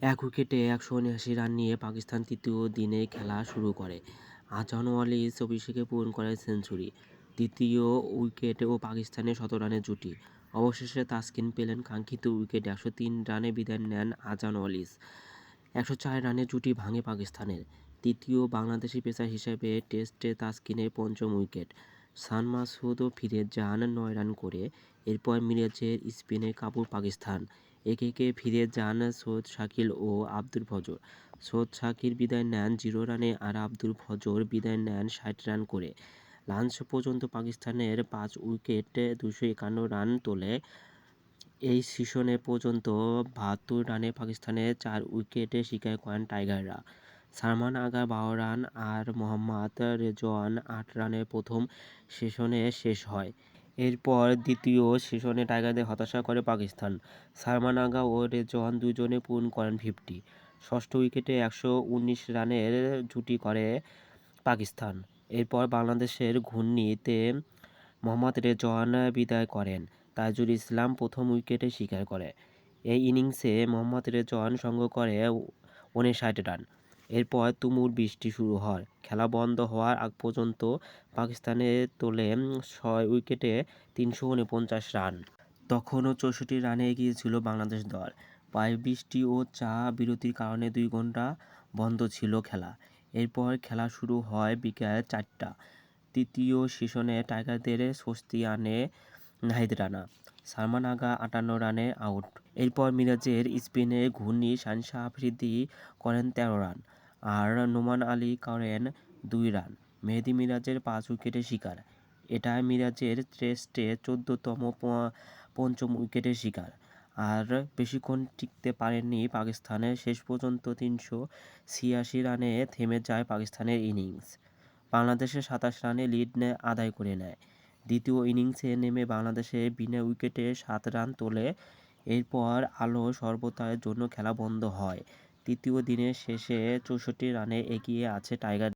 এক উইকেটে ১৭৯ রান নিয়ে পাকিস্তান তৃতীয় দিনে খেলা শুরু করে। আজহার ওয়ালিস অভিষেকে পূরণ করেন সেঞ্চুরি। দ্বিতীয় উইকেটেও পাকিস্তানের শতরানের জুটি। অবশেষে তাসকিন পেলেন কাঙ্ক্ষিত উইকেট। ১০৩ রানে বিদায় নেন আজহার ওয়ালিস। ১০৪ রানের জুটি ভাঙে পাকিস্তানের। তৃতীয় বাংলাদেশি পেসার হিসেবে টেস্টে তাসকিনের পঞ্চম উইকেট। শান মাসুদও ফিরে যান ৯ রান করে। এরপর মিরাজের স্পিনে কাবু পাকিস্তান। একে একে ফিরে যান সৈয়দ শাকিল ও আব্দুল ফজর। সৈয়দ শাকিল বিদায় নেন ০ রানে আর আব্দুল ফজর বিদায় নেন ৬০ রান করে। লাঞ্চ পর্যন্ত পাকিস্তানের ৫ উইকেটে ২৫১ রান তোলে। এই সেশনে পর্যন্ত ৭২ রানে পাকিস্তানের ৪ উইকেট শিকার করেন টাইগাররা। সালমান আগা ১২ রান আর মোহাম্মদ রেজওয়ান ৮ রানে প্রথম সেশনে শেষ হয়। এরপর দ্বিতীয় সেশনে টাইগারদের হতাশা করে পাকিস্তান। সালমান আগা ও রেজওয়ান দুজনে পূরণ করেন ৫০। ষষ্ঠ উইকেটে ১১৯ রানের জুটি করে পাকিস্তান। এরপর বাংলাদেশের ঘূর্ণিতে মোহাম্মদ রেজওয়ান বিদায় করেন। তাইজুল ইসলাম প্রথম উইকেট শিকার করে। এই ইনিংসে মোহাম্মদ রেজওয়ান সংগ্রহ করে ৫৯ রান। এরপর তুমুল বৃষ্টি শুরু হয়। খেলা বন্ধ হওয়ার আগ পর্যন্ত পাকিস্তানে তোলে ৬ উইকেটে ৩৪৯ রান। তখনও ৬৪ রানে এগিয়ে ছিল বাংলাদেশ দল। পরে বৃষ্টি ও চা বিরতির কারণে ২ ঘণ্টা বন্ধ ছিল খেলা। এরপর খেলা শুরু হয় বিকেল ৪টা। তৃতীয় সেশনে টাইগারদের স্বস্তি আনে নাহিদ রানা। সালমান আগা ৫৮ রানে আউট। এরপর মিরাজের স্পিনে ঘূর্ণি শাহীন আফ্রিদি করেন ১৩ রান আর নোমান আলী করেন ২ রান। মেহেদী মিরাজের ৫ উইকেটের শিকার। এটাই মিরাজের টেস্টে ১৪তম পঞ্চম উইকেটের শিকার। আর বেশিক্ষণ টিকতে পারেননি পাকিস্তান। শেষ পর্যন্ত ৩৮৬ রানে থেমে যায় পাকিস্তানের ইনিংস। বাংলাদেশের ২৭ রানে লিড আদায় করে নেয়। দ্বিতীয় ইনিংসে নেমে বাংলাদেশে বিনা উইকেটে ৭ রান তোলে। এরপর আলো স্বল্পতার জন্য খেলা বন্ধ হয়। তৃতীয় দিনের শেষে ৬৪ রানে এগিয়ে আছে টাইগার।